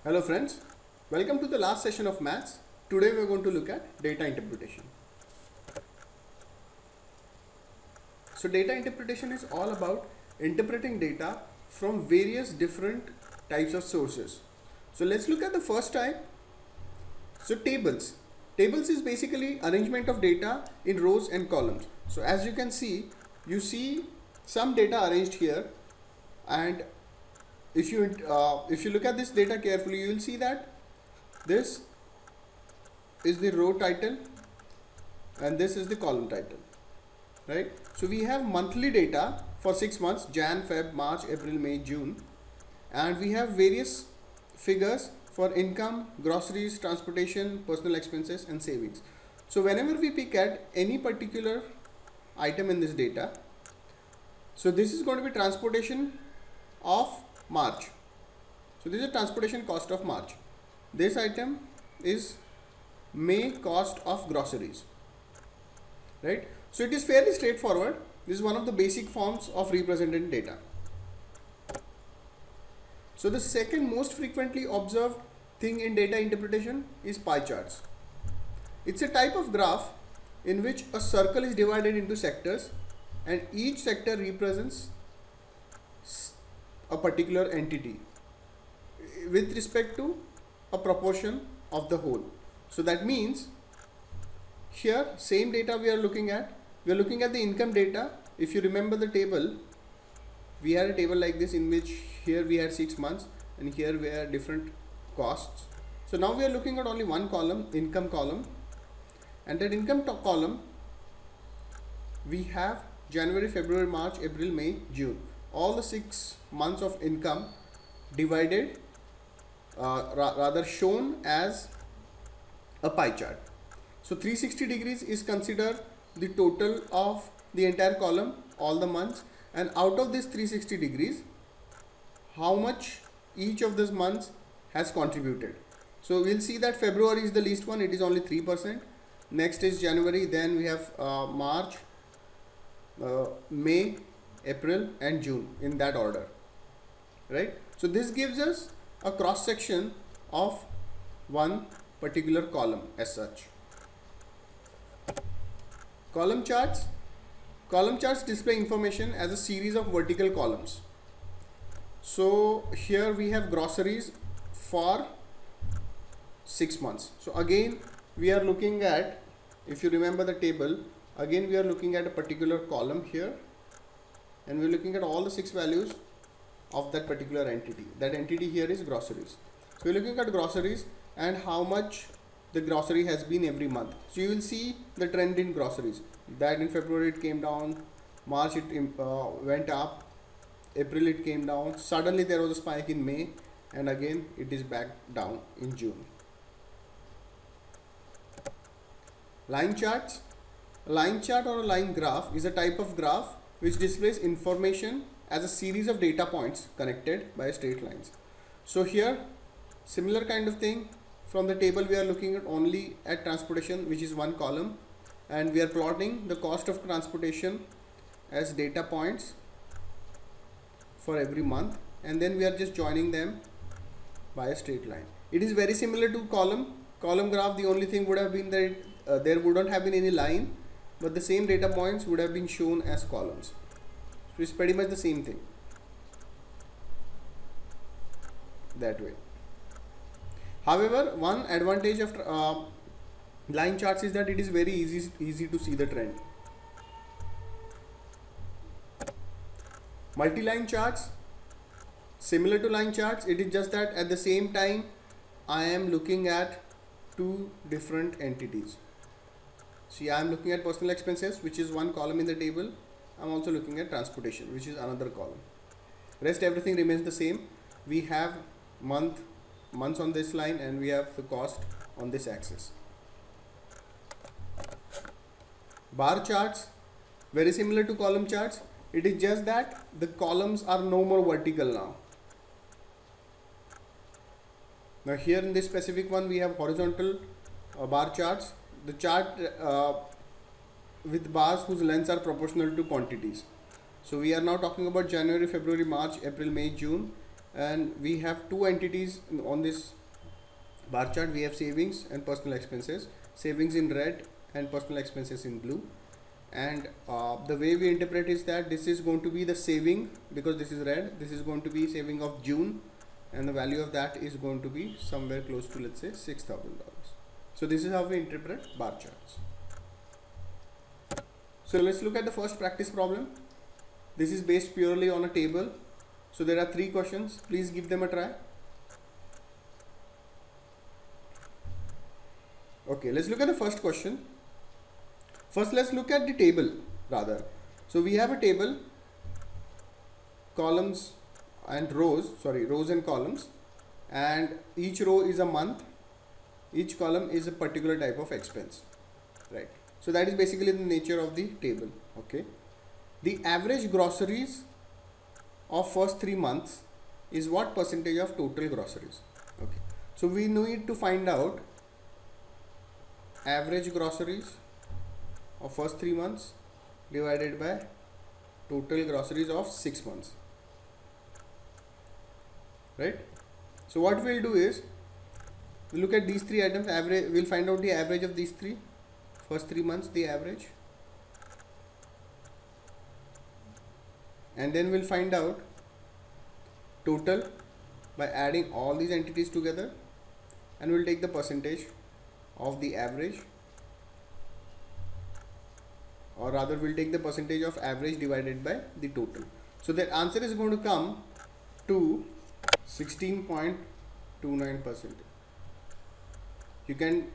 Hello friends, welcome to the last session of maths. Today we are going to look at data interpretation. So data interpretation is all about interpreting data from various different types of sources. So let's look at the first type. So tables. Tables is basically arrangement of data in rows and columns. So as you can see, you see some data arranged here, and if you look at this data carefully, you will see that this is the row title and this is the column title, right? So we have monthly data for 6 months: Jan, Feb, March, April, May, June, and we have various figures for income, groceries, transportation, personal expenses and savings. So whenever we pick at any particular item in this data, so this is going to be transportation of March. So this is a transportation cost of March. This item is May cost of groceries, right? So it is fairly straightforward. This is one of the basic forms of representing data. So the second most frequently observed thing in data interpretation is pie charts. It's a type of graph in which a circle is divided into sectors and each sector represents a particular entity with respect to a proportion of the whole. So that means here same data we are looking at the income data. If you remember the table, we had a table like this in which here we had 6 months and here we had different costs. So now we are looking at only one column, income column, and that income column we have January, February, March, April, May, June. All the 6 months of income divided, rather shown as a pie chart. So 360 degrees is considered the total of the entire column, all the months, and out of this 360 degrees, how much each of these months has contributed. So we'll see that February is the least one, it is only 3%. Next is January, then we have March, May, April and June, in that order, right? So this gives us a cross section of one particular column as such. Column charts. Column charts display information as a series of vertical columns. So here we have groceries for 6 months. So again we are looking at, if you remember the table, again we are looking at a particular column here, and we're looking at all the 6 values of that particular entity. That entity here is groceries. So we're looking at groceries and how much the grocery has been every month. So you will see the trend in groceries, that in February it came down, March it went up, April it came down, suddenly there was a spike in May, and again it is back down in June. Line charts. A line chart or a line graph is a type of graph which displays information as a series of data points connected by straight lines. So here similar kind of thing. From the table we are looking at only at transportation, which is one column, and we are plotting the cost of transportation as data points for every month, and then we are just joining them by a straight line. It is very similar to column graph. The only thing would have been that there wouldn't have been any line, but the same data points would have been shown as columns. So it's pretty much the same thing that way. However, one advantage of line charts is that it is very easy to see the trend. Multi-line charts, similar to line charts, it is just that at the same time I am looking at 2 different entities. See, I am looking at personal expenses, which is one column in the table. I am also looking at transportation, which is another column. Rest everything remains the same. We have months on this line and we have the cost on this axis. Bar charts, very similar to column charts. It is just that the columns are no more vertical now. Now here in this specific one we have horizontal bar charts. The chart with bars whose lengths are proportional to quantities. So we are now talking about January, February, March, April, May, June, and we have 2 entities on this bar chart we have savings and personal expenses, savings in red and personal expenses in blue. And the way we interpret is that this is going to be the saving, because this is red, this is going to be saving of June, and the value of that is going to be somewhere close to, let's say, $6,000. So this is how we interpret bar charts. So let's look at the first practice problem. This is based purely on a table. So there are 3 questions. Please give them a try. Okay, let's look at the first question. First, let's look at the table rather. So we have a table, columns and rows, rows and columns, and each row is a month, each column is a particular type of expense, right? So that is basically the nature of the table. Okay, the average groceries of first 3 months is what percentage of total groceries? Okay, so we need to find out average groceries of first 3 months divided by total groceries of 6 months, right? So what we'll do is we'll look at these 3 items, average, we'll find out the average of these 3 first 3 months, the average, and then we'll find out total by adding all these entities together, and we'll take the percentage of the average, or rather we'll take the percentage of average divided by the total. So the answer is going to come to 16.29%. You can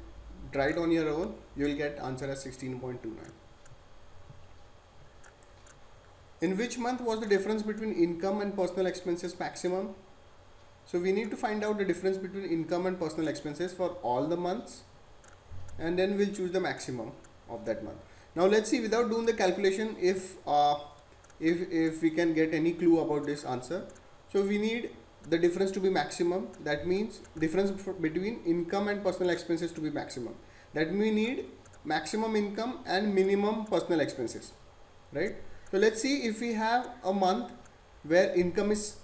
try it on your own, you will get answer as 16.29. In which month was the difference between income and personal expenses maximum? So we need to find out the difference between income and personal expenses for all the months, and then we'll choose the maximum of that month. Now let's see, without doing the calculation, if we can get any clue about this answer. So we need the difference to be maximum. That means difference between income and personal expenses to be maximum. That we need maximum income and minimum personal expenses, right? So let's see if we have a month where income is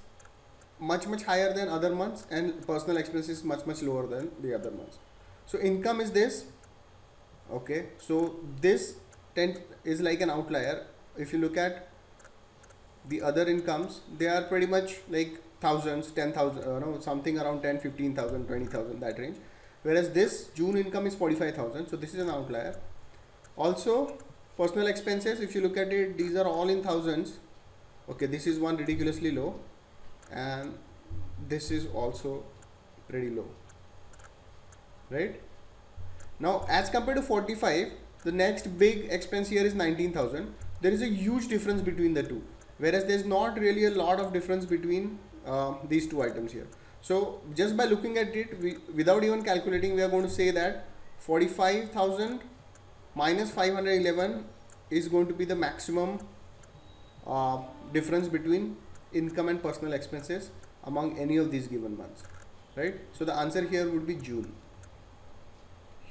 much higher than other months and personal expenses much lower than the other months. So income is this. Okay, so this is like an outlier. If you look at the other incomes, they are pretty much like thousands, 10,000, something around 10, 15,000, 20,000, that range. Whereas this June income is 45,000. So this is an outlier. Also, personal expenses, if you look at it, these are all in thousands. Okay, this is one ridiculously low, and this is also pretty low, right? Now, as compared to 45, the next big expense here is 19,000. There is a huge difference between the two, whereas there is not really a lot of difference between these 2 items here. So just by looking at it, without even calculating, we are going to say that 45,000 minus 511 is going to be the maximum difference between income and personal expenses among any of these given months, right? So the answer here would be June.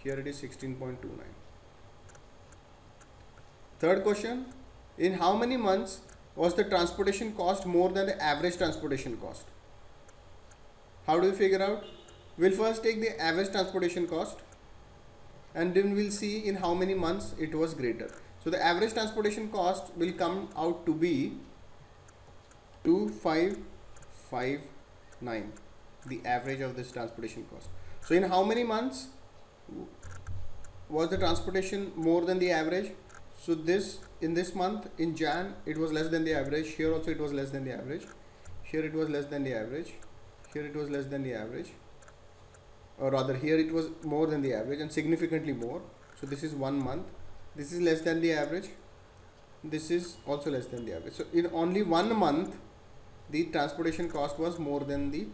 Here it is 16.29. Third question, in how many months was the transportation cost more than the average transportation cost? How do we figure out? We'll first take the average transportation cost, and then we'll see in how many months it was greater. So the average transportation cost will come out to be 2559, the average of this transportation cost. So in how many months was the transportation more than the average? So this, in this month, in Jan, it was less than the average. Here also it was less than the average. Here it was less than the average. Here it was less than the average, or rather here it was more than the average and significantly more. So this is 1 month. This is less than the average. This is also less than the average. So in only 1 month, the transportation cost was more than the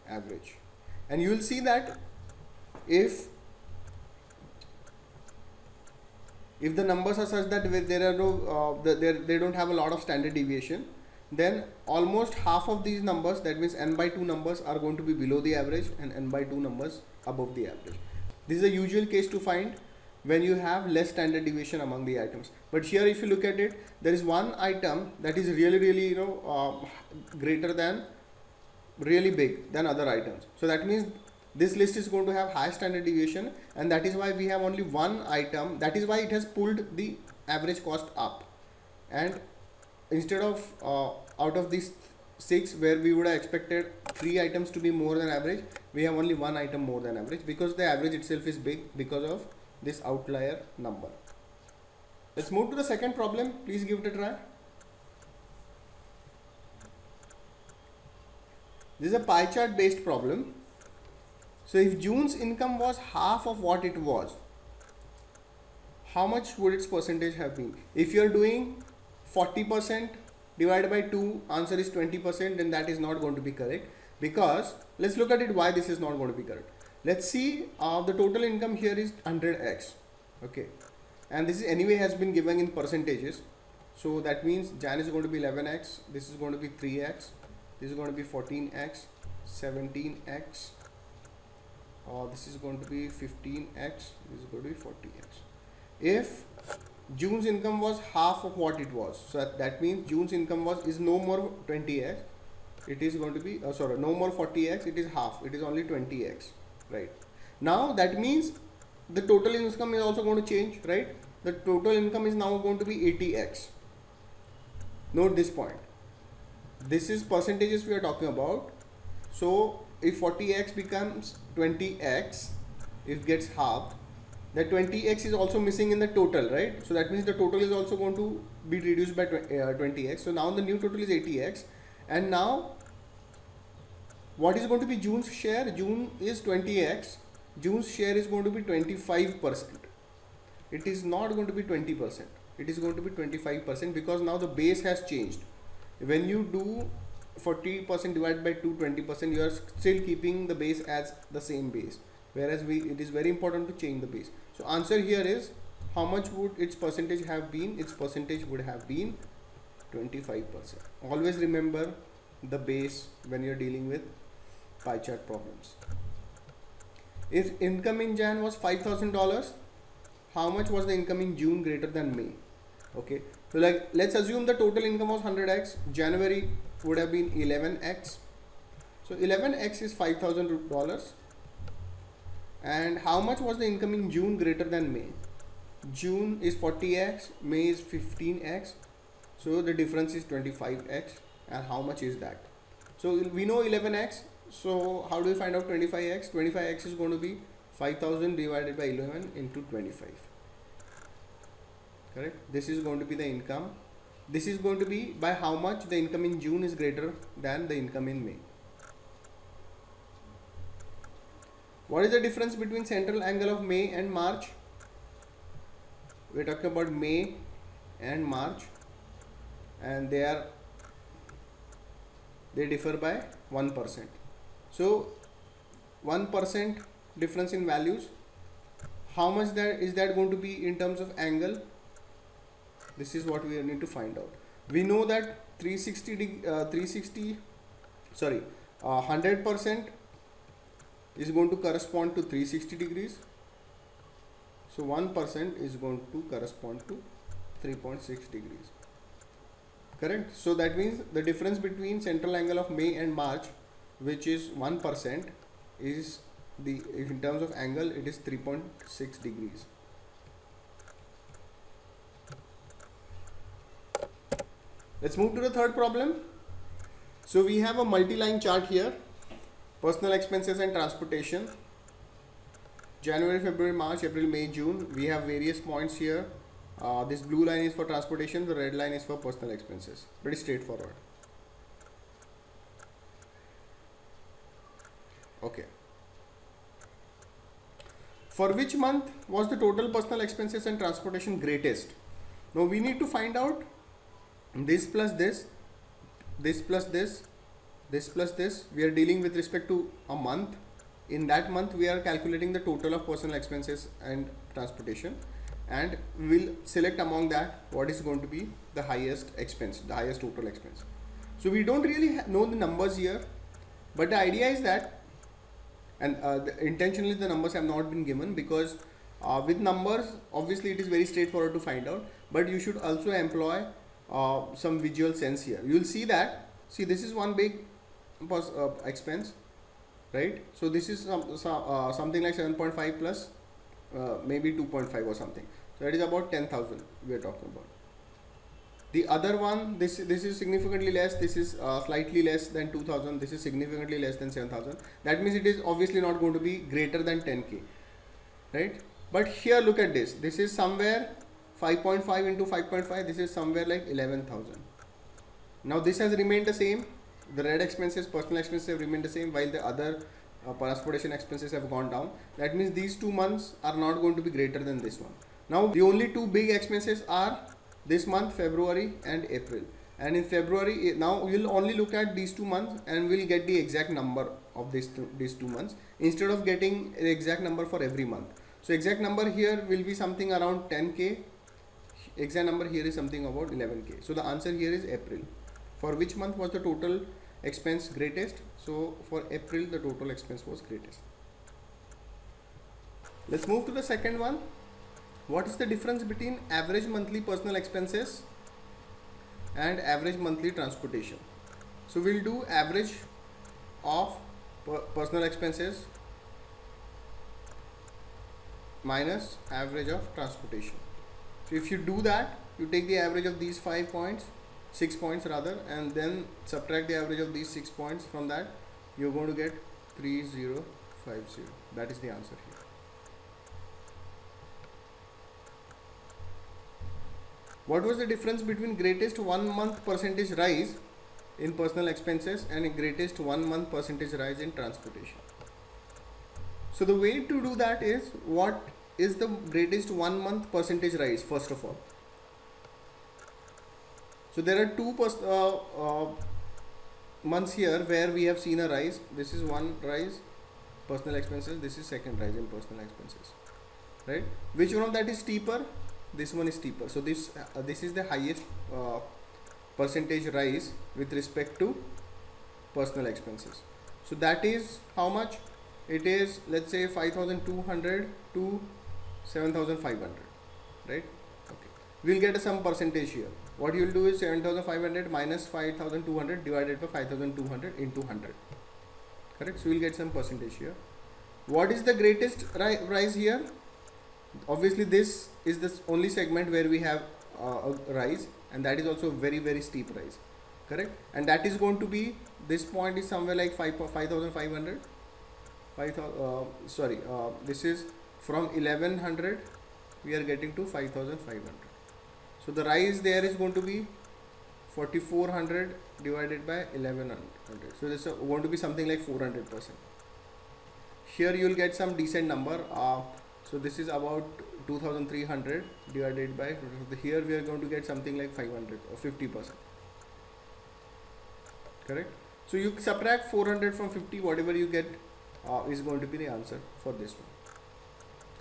average. And you will see that if the numbers are such that there are no they don't have a lot of standard deviation, then almost half of these numbers, that means n by 2 numbers, are going to be below the average and n by 2 numbers above the average. This is a usual case to find when you have less standard deviation among the items. But here if you look at it, there is one item that is really greater than, really big than other items. So that means this list is going to have high standard deviation, and that is why we have only one item. That is why it has pulled the average cost up, and instead of out of these 6 where we would have expected 3 items to be more than average, we have only one item more than average, because the average itself is big because of this outlier number. Let's move to the second problem. Please give it a try. This is a pie chart based problem. So if June's income was half of what it was, how much would its percentage have been? If you are doing 40% divided by 2, answer is 20%, then that is not going to be correct, because let's look at it why this is not going to be correct. Let's see, the total income here is 100x, okay, and this is anyway has been given in percentages. So that means Jan is going to be 11x, this is going to be 3x, this is going to be 14x, 17x, this is going to be 15x, this is going to be 40x. If June's income was half of what it was, so that means June's income is no more 20x, it is going to be no more 40x, it is half, it is only 20x, right? Now that means the total income is also going to change, right? The total income is now going to be 80x. Note this point, this is percentages we are talking about. So if 40x becomes 20x, it gets halved. The 20x is also missing in the total, right? So that means the total is also going to be reduced by 20x. So now the new total is 80x, and now what is going to be June's share? June is 20x, June's share is going to be 25%. It is not going to be 20%, it is going to be 25%, because now the base has changed. When you do 40% divided by 2, 20%, you are still keeping the base as the same base, whereas it is very important to change the base. So answer here is, how much would its percentage have been? Its percentage would have been 25%. Always remember the base when you're dealing with pie chart problems. If income in Jan was $5,000, how much was the income in June greater than May? Okay, so like let's assume the total income was 100x, January would have been 11x. So 11x is $5,000. And how much was the income in June greater than May? June is 40x, May is 15x, so the difference is 25x. And how much is that? So we know 11x, so how do we find out 25x? 25x is going to be 5000 divided by 11 into 25, correct? This is going to be the income. This is going to be by how much the income in June is greater than the income in May. What is the difference between central angle of May and March? We're talking about May and March, and they differ by 1%. So 1% difference in values. How much is that going to be in terms of angle? This is what we need to find out. We know that 100% is going to correspond to 360 degrees. So 1% is going to correspond to 3.6 degrees. Correct? So that means the difference between central angle of May and March, which is 1%, is if in terms of angle, it is 3.6 degrees. Let's move to the third problem. So we have a multi-line chart here. Personal expenses and transportation. January, February, March, April, May, June. We have various points here. This blue line is for transportation, the red line is for personal expenses. Pretty straightforward. Okay. For which month was the total personal expenses and transportation greatest? Now we need to find out this plus this, this plus this, this plus this. We are dealing with respect to a month. In that month we are calculating the total of personal expenses and transportation, and we will select among that what is going to be the highest expense, the highest total expense. So we don't really know the numbers here, but the idea is that, and intentionally the numbers have not been given, because with numbers obviously it is very straightforward to find out, but you should also employ some visual sense here. You will see that, see, this is one big expense, right? So this is something like 7.5 plus maybe 2.5 or something. So that is about 10,000 we are talking about. The other one, this is significantly less. This is slightly less than 2,000. This is significantly less than 7,000. That means it is obviously not going to be greater than 10k, right? But here look at this. This is somewhere 5.5 into 5.5. This is somewhere like 11,000. Now this has remained the same. The red expenses, personal expenses have remained the same, while the other transportation expenses have gone down. That means these 2 months are not going to be greater than this one. Now the only two big expenses are this month, February and April. And in February, now we'll only look at these 2 months and we'll get the exact number of these two months instead of getting the exact number for every month. So exact number here will be something around 10k. Exact number here is something about 11k. So the answer here is April. For which month was the total expense greatest? So for April, the total expense was greatest. Let's move to the second one. What is the difference between average monthly personal expenses and average monthly transportation? So we'll do average of personal expenses minus average of transportation. So if you do that, you take the average of these 6 points rather, and then subtract the average of these 6 points from that, you're going to get 3050. That is the answer here. What was the difference between greatest 1 month percentage rise in personal expenses and greatest 1 month percentage rise in transportation? So the way to do that is, what is the greatest 1 month percentage rise first of all? So there are two months here where we have seen a rise. This is one rise, personal expenses. This is second rise in personal expenses, right? Which one of that is steeper? This one is steeper. So this is the highest percentage rise with respect to personal expenses. So that is how much? It is, let's say, 5,200 to 7,500, right? Okay. We'll get some percentage here. What you will do is 7,500 minus 5,200 divided by 5,200 into 100. Correct? So we'll get some percentage here. What is the greatest rise here? Obviously this is the only segment where we have a rise, and that is also a very, very steep rise. Correct? And that is going to be, this point is somewhere like 5,500. This is from 1100 we are getting to 5,500. So the rise there is going to be 4,400 divided by 1100. So this is going to be something like 400%. Here you will get some decent number. So this is about 2,300 divided by, here we are going to get something like 500 or 50%. Correct? So you subtract 400 from 50, whatever you get is going to be the answer for this one.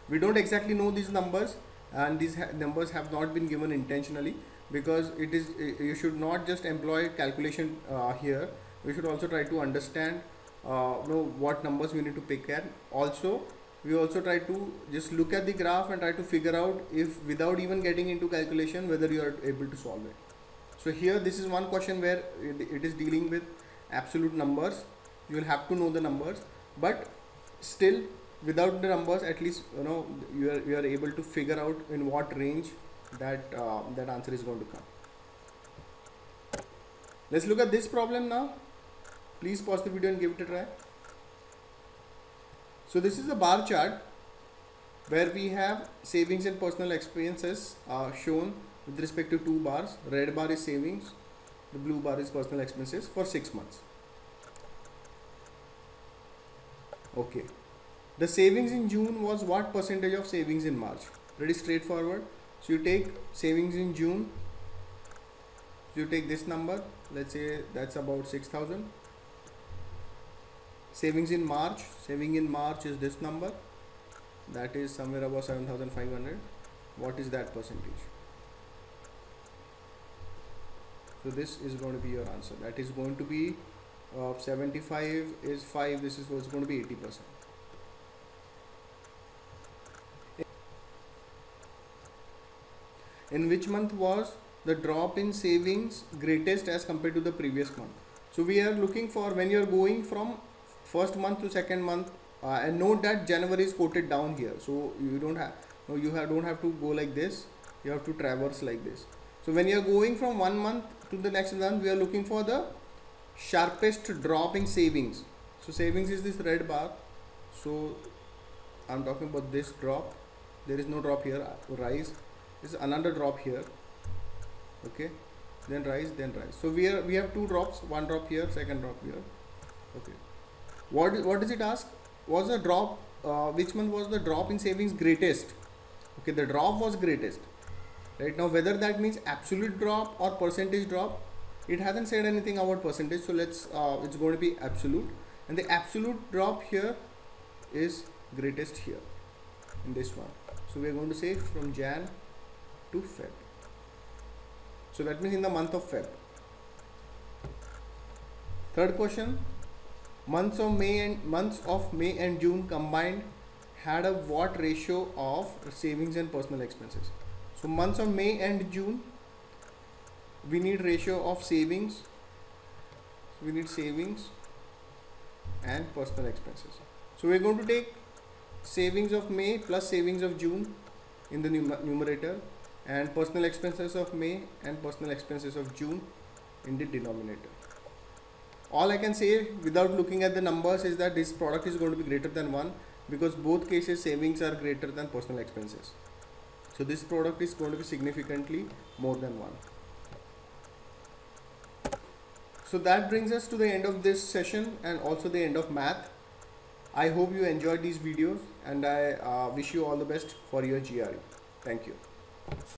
We don't exactly know these numbers, and these numbers have not been given intentionally, because it is, you should not just employ calculation here. We should also try to understand know what numbers we need to pick at. Also we also try to just look at the graph and try to figure out, if without even getting into calculation, whether you are able to solve it. So here this is one question where it is dealing with absolute numbers. You will have to know the numbers, but still without the numbers, at least you are able to figure out in what range that that answer is going to come. Let's look at this problem now. Please pause the video and give it a try. So this is a bar chart where we have savings and personal expenses shown with respect to two bars. Red bar is savings, the blue bar is personal expenses for 6 months. Okay. The savings in June was what percentage of savings in March? Pretty straightforward. So you take savings in June, you take this number, let's say that's about 6,000. Savings in March, saving in March is this number, that is somewhere about 7,500. What is that percentage? So this is going to be your answer. That is going to be 75 is 5, this is what's going to be 80%. In which month was the drop in savings greatest as compared to the previous month? So we are looking for when you are going from first month to second month, and note that January is quoted down here, so you don't have, no, you don't have to go like this, you have to traverse like this. So when you are going from one month to the next month, we are looking for the sharpest drop in savings. So savings is this red bar, so I'm talking about this drop. There is no drop here. Rise is another drop here, okay, then rise, then rise. So we have two drops, one drop here, second drop here, okay. What does it ask? Was the drop, which month was the drop in savings greatest? Okay, the drop was greatest. Right now, whether that means absolute drop or percentage drop, it hasn't said anything about percentage. So let's, it's going to be absolute, and the absolute drop here is greatest here in this one. So we are going to say from Jan to Feb. So that means in the month of Feb. Third question, months of May and June combined had a what ratio of savings and personal expenses? So months of May and June, we need ratio of savings. So we need savings and personal expenses. So we're going to take savings of May plus savings of June in the numerator, and personal expenses of May and personal expenses of June in the denominator. All I can say without looking at the numbers is that this product is going to be greater than 1, because both cases savings are greater than personal expenses. So this product is going to be significantly more than 1. So that brings us to the end of this session and also the end of math. I hope you enjoyed these videos, and I wish you all the best for your GRE. Thank you.